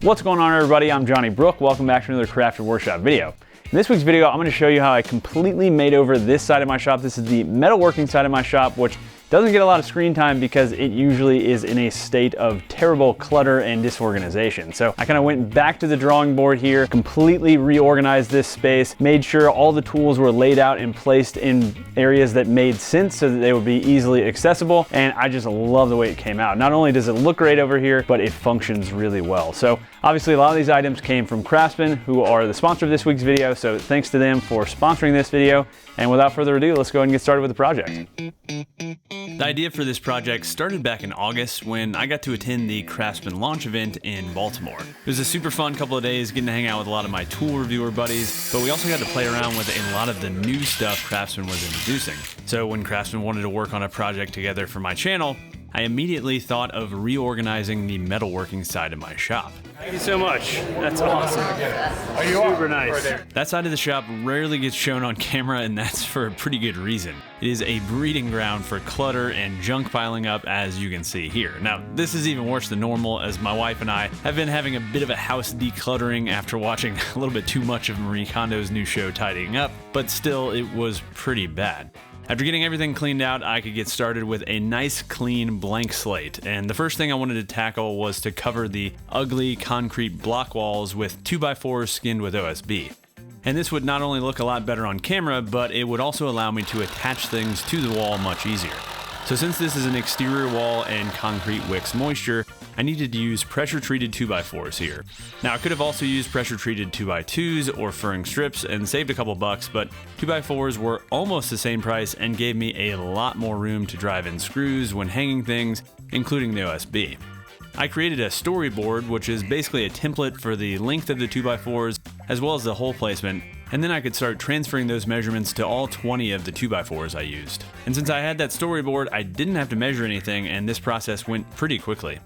What's going on, everybody? I'm Johnny Brook. Welcome back to another Crafter Workshop video. In this week's video, I'm going to show you how I completely made over this side of my shop. This is the metalworking side of my shop, which doesn't get a lot of screen time because it usually is in a state of terrible clutter and disorganization. So I kind of went back to the drawing board here, completely reorganized this space, made sure all the tools were laid out and placed in areas that made sense so that they would be easily accessible. And I just love the way it came out. Not only does it look great over here, but it functions really well. So obviously a lot of these items came from Craftsman, who are the sponsor of this week's video. So thanks to them for sponsoring this video. And without further ado, let's go ahead and get started with the project. The idea for this project started back in August when I got to attend the Craftsman launch event in Baltimore. It was a super fun couple of days getting to hang out with a lot of my tool reviewer buddies, but we also got to play around with a lot of the new stuff Craftsman was introducing. So when Craftsman wanted to work on a project together for my channel, I immediately thought of reorganizing the metalworking side of my shop. Thank you so much. That's awesome. Super nice. That side of the shop rarely gets shown on camera, and that's for a pretty good reason. It is a breeding ground for clutter and junk piling up, as you can see here. Now, this is even worse than normal, as my wife and I have been having a bit of a house decluttering after watching a little bit too much of Marie Kondo's new show, Tidying Up, but still, it was pretty bad. After getting everything cleaned out, I could get started with a nice, clean, blank slate. And the first thing I wanted to tackle was to cover the ugly concrete block walls with 2x4s skinned with OSB. And this would not only look a lot better on camera, but it would also allow me to attach things to the wall much easier. So since this is an exterior wall and concrete wicks moisture, I needed to use pressure-treated 2x4s here. Now I could have also used pressure-treated 2x2s or furring strips and saved a couple bucks, but 2x4s were almost the same price and gave me a lot more room to drive in screws when hanging things, including the OSB. I created a storyboard, which is basically a template for the length of the 2x4s as well as the hole placement, and then I could start transferring those measurements to all 20 of the 2x4s I used. And since I had that storyboard, I didn't have to measure anything, and this process went pretty quickly.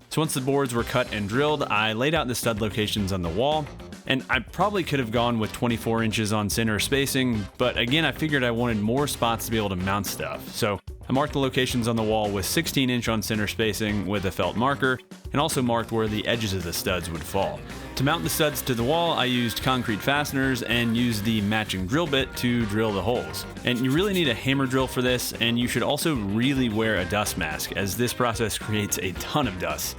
So once the boards were cut and drilled, I laid out the stud locations on the wall, and I probably could have gone with 24 inches on center spacing, but again, I figured I wanted more spots to be able to mount stuff. So I marked the locations on the wall with 16 inch on center spacing with a felt marker, and also marked where the edges of the studs would fall. To mount the studs to the wall, I used concrete fasteners and used the matching drill bit to drill the holes. And you really need a hammer drill for this, and you should also really wear a dust mask, as this process creates a ton of dust.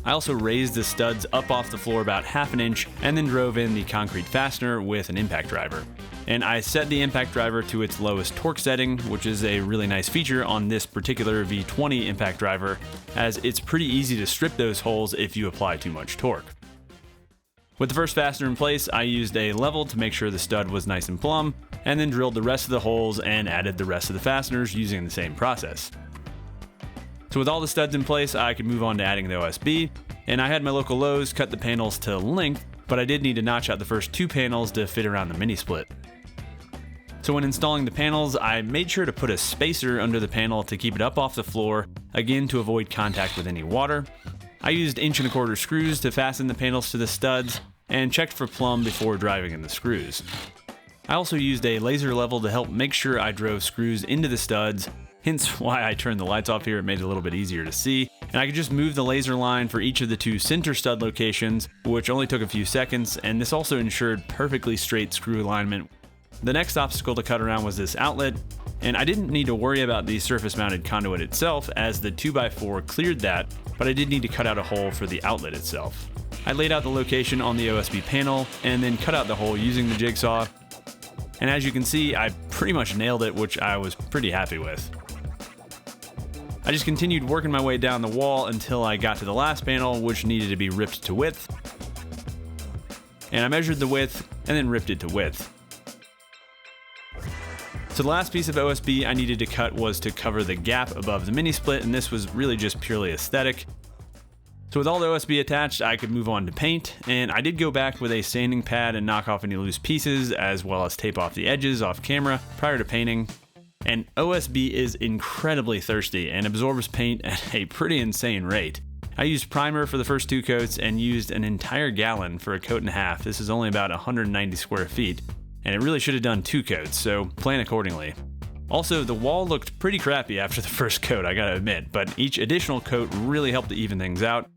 I also raised the studs up off the floor about half an inch and then drove in the concrete fastener with an impact driver. And I set the impact driver to its lowest torque setting, which is a really nice feature on this particular V20 impact driver, as it's pretty easy to strip those holes if you apply too much torque. With the first fastener in place, I used a level to make sure the stud was nice and plumb, and then drilled the rest of the holes and added the rest of the fasteners using the same process. So with all the studs in place, I could move on to adding the OSB, and I had my local Lowe's cut the panels to length, but I did need to notch out the first two panels to fit around the mini split. So when installing the panels, I made sure to put a spacer under the panel to keep it up off the floor, again to avoid contact with any water. I used 1 1/4" screws to fasten the panels to the studs, and checked for plumb before driving in the screws. I also used a laser level to help make sure I drove screws into the studs, hence why I turned the lights off here. It made it a little bit easier to see. And I could just move the laser line for each of the two center stud locations, which only took a few seconds, and this also ensured perfectly straight screw alignment. The next obstacle to cut around was this outlet, and I didn't need to worry about the surface mounted conduit itself, as the 2x4 cleared that, but I did need to cut out a hole for the outlet itself. I laid out the location on the OSB panel and then cut out the hole using the jigsaw, and as you can see, I pretty much nailed it, which I was pretty happy with. I just continued working my way down the wall until I got to the last panel, which needed to be ripped to width, and I measured the width and then ripped it to width. So the last piece of OSB I needed to cut was to cover the gap above the mini split, and this was really just purely aesthetic. So with all the OSB attached, I could move on to paint, and I did go back with a sanding pad and knock off any loose pieces, as well as tape off the edges off camera prior to painting. And OSB is incredibly thirsty and absorbs paint at a pretty insane rate. I used primer for the first 2 coats and used an entire gallon for a coat and a half. This is only about 190 square feet, and it really should have done 2 coats, so plan accordingly. Also, the wall looked pretty crappy after the first coat, I gotta admit, but each additional coat really helped to even things out.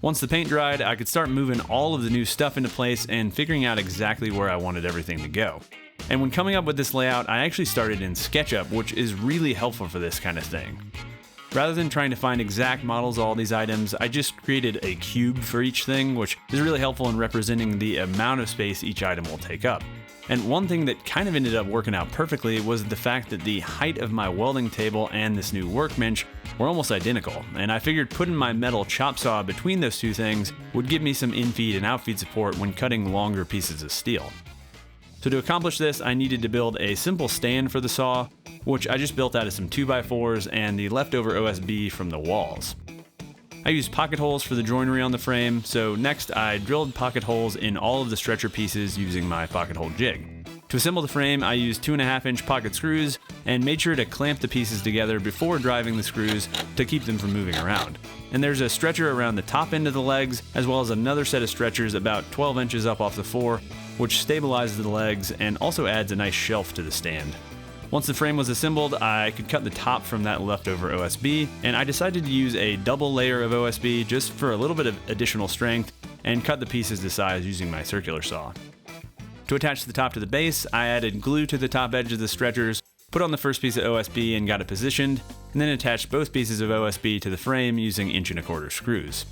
Once the paint dried, I could start moving all of the new stuff into place and figuring out exactly where I wanted everything to go. And when coming up with this layout, I actually started in SketchUp, which is really helpful for this kind of thing. Rather than trying to find exact models of all these items, I just created a cube for each thing, which is really helpful in representing the amount of space each item will take up. And one thing that kind of ended up working out perfectly was the fact that the height of my welding table and this new workbench were almost identical, and I figured putting my metal chop saw between those two things would give me some infeed and outfeed support when cutting longer pieces of steel. So to accomplish this, I needed to build a simple stand for the saw, which I just built out of some 2x4s and the leftover OSB from the walls. I used pocket holes for the joinery on the frame, so next I drilled pocket holes in all of the stretcher pieces using my pocket hole jig. To assemble the frame, I used 2.5-inch pocket screws and made sure to clamp the pieces together before driving the screws to keep them from moving around. And there's a stretcher around the top end of the legs, as well as another set of stretchers about 12 inches up off the floor, which stabilizes the legs and also adds a nice shelf to the stand. Once the frame was assembled, I could cut the top from that leftover OSB, and I decided to use a double layer of OSB just for a little bit of additional strength and cut the pieces to size using my circular saw. To attach the top to the base, I added glue to the top edge of the stretchers, put on the first piece of OSB and got it positioned, and then attached both pieces of OSB to the frame using 1.25-inch screws.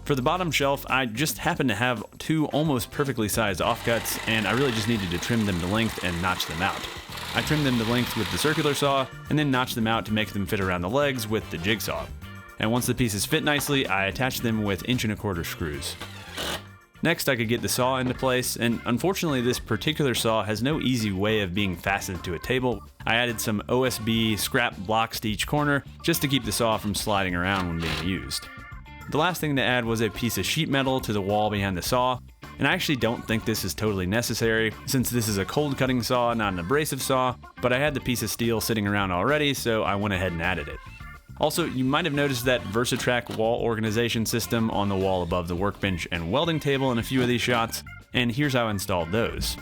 For the bottom shelf, I just happened to have two almost perfectly sized offcuts, and I really just needed to trim them to length and notch them out. I trimmed them to length with the circular saw, and then notched them out to make them fit around the legs with the jigsaw. And once the pieces fit nicely, I attached them with 1.25-inch screws. Next, I could get the saw into place, and unfortunately this particular saw has no easy way of being fastened to a table. I added some OSB scrap blocks to each corner just to keep the saw from sliding around when being used. The last thing to add was a piece of sheet metal to the wall behind the saw, and I actually don't think this is totally necessary since this is a cold cutting saw, not an abrasive saw, but I had the piece of steel sitting around already, so I went ahead and added it. Also, you might have noticed that VersaTrack wall organization system on the wall above the workbench and welding table in a few of these shots, and here's how I installed those.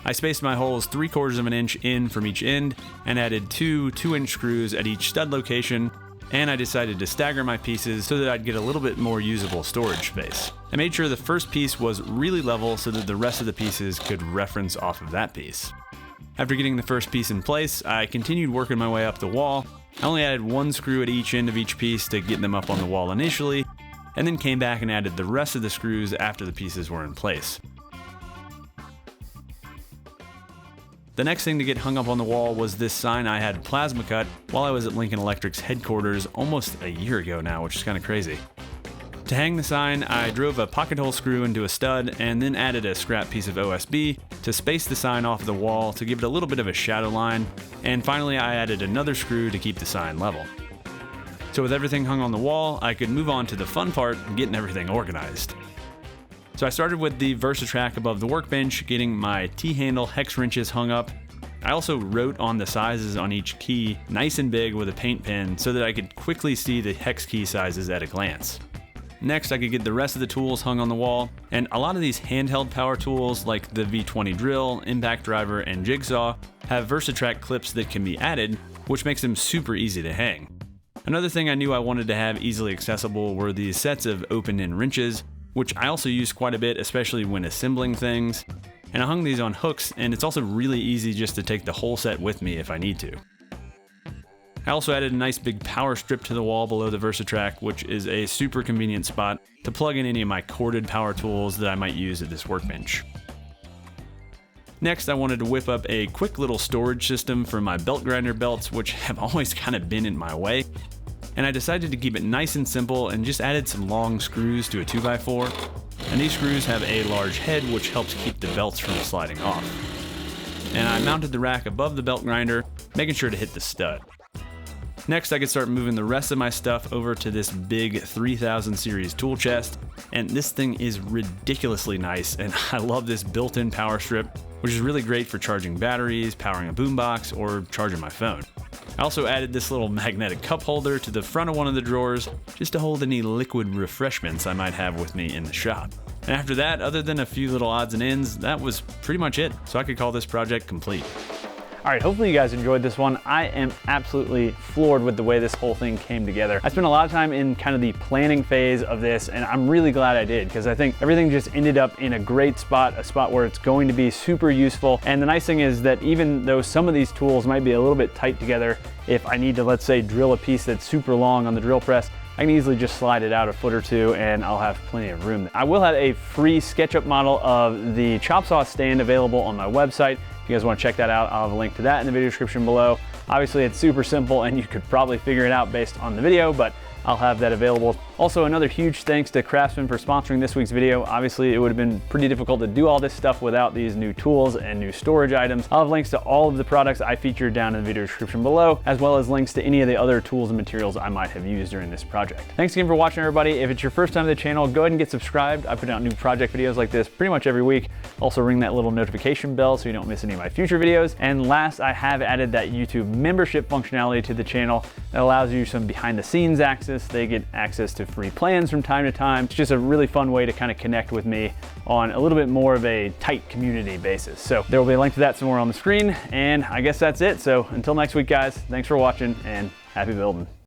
I spaced my holes 3/4 of an inch in from each end and added two 2-inch screws at each stud location, and I decided to stagger my pieces so that I'd get a little bit more usable storage space. I made sure the first piece was really level so that the rest of the pieces could reference off of that piece. After getting the first piece in place, I continued working my way up the wall. I only added 1 screw at each end of each piece to get them up on the wall initially, and then came back and added the rest of the screws after the pieces were in place. The next thing to get hung up on the wall was this sign I had plasma cut while I was at Lincoln Electric's headquarters almost a year ago now, which is kind of crazy. To hang the sign, I drove a pocket hole screw into a stud and then added a scrap piece of OSB to space the sign off the wall to give it a little bit of a shadow line, and finally I added another screw to keep the sign level. So with everything hung on the wall, I could move on to the fun part, getting everything organized. So I started with the VersaTrack above the workbench, getting my T-handle hex wrenches hung up. I also wrote on the sizes on each key nice and big with a paint pen so that I could quickly see the hex key sizes at a glance. Next, I could get the rest of the tools hung on the wall, and a lot of these handheld power tools like the V20 drill, impact driver, and jigsaw have VersaTrack clips that can be added, which makes them super easy to hang. Another thing I knew I wanted to have easily accessible were these sets of open-end wrenches, which I also use quite a bit, especially when assembling things. And I hung these on hooks, and it's also really easy just to take the whole set with me if I need to. I also added a nice big power strip to the wall below the VersaTrack, which is a super convenient spot to plug in any of my corded power tools that I might use at this workbench. Next, I wanted to whip up a quick little storage system for my belt grinder belts, which have always kind of been in my way. And I decided to keep it nice and simple and just added some long screws to a 2x4. And these screws have a large head which helps keep the belts from sliding off. And I mounted the rack above the belt grinder, making sure to hit the stud. Next, I could start moving the rest of my stuff over to this big 3000 series tool chest, and this thing is ridiculously nice, and I love this built-in power strip, which is really great for charging batteries, powering a boombox, or charging my phone. I also added this little magnetic cup holder to the front of one of the drawers just to hold any liquid refreshments I might have with me in the shop. And after that, other than a few little odds and ends, that was pretty much it, so I could call this project complete. All right, hopefully you guys enjoyed this one. I am absolutely floored with the way this whole thing came together. I spent a lot of time in kind of the planning phase of this, and I'm really glad I did, because I think everything just ended up in a great spot, a spot where it's going to be super useful. And the nice thing is that even though some of these tools might be a little bit tight together, if I need to, let's say, drill a piece that's super long on the drill press, I can easily just slide it out a foot or two and I'll have plenty of room. I will have a free SketchUp model of the chop saw stand available on my website. If you guys want to check that out, I'll have a link to that in the video description below. Obviously it's super simple and you could probably figure it out based on the video, but I'll have that available. Also, another huge thanks to Craftsman for sponsoring this week's video. Obviously, it would have been pretty difficult to do all this stuff without these new tools and new storage items. I'll have links to all of the products I featured down in the video description below, as well as links to any of the other tools and materials I might have used during this project. Thanks again for watching, everybody. If it's your first time to the channel, go ahead and get subscribed. I put out new project videos like this pretty much every week. Also ring that little notification bell so you don't miss any of my future videos. And last, I have added that YouTube membership functionality to the channel that allows you some behind the scenes access. They get access to free plans from time to time. It's just a really fun way to kind of connect with me on a little bit more of a tight community basis. So there will be a link to that somewhere on the screen, and I guess that's it. So until next week, guys, thanks for watching and happy building.